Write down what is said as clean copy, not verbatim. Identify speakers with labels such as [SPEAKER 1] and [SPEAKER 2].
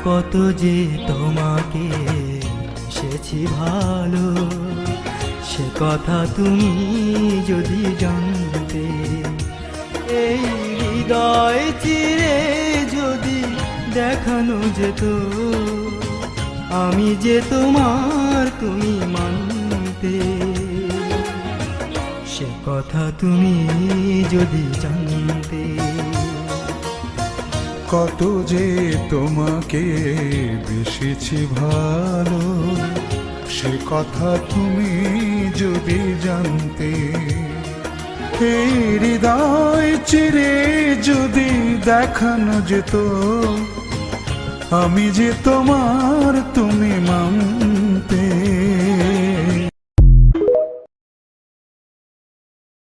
[SPEAKER 1] কত যে তোমাকে এসেছি ভালো, সে কথা তুমি যদি জানতে। এই হৃদয় চিরে যদি দেখানো যেত, আমি যে তোমার তুমি মানতে। সে কথা তুমি যদি জানতে।
[SPEAKER 2] কত যে তোমাকে বেসেছি ভালো, সে কথা তুমি যদি জানতে। এই হৃদয় চিরে যদি দেখানো যেত, আমি যে তোমার তুমি মানতে।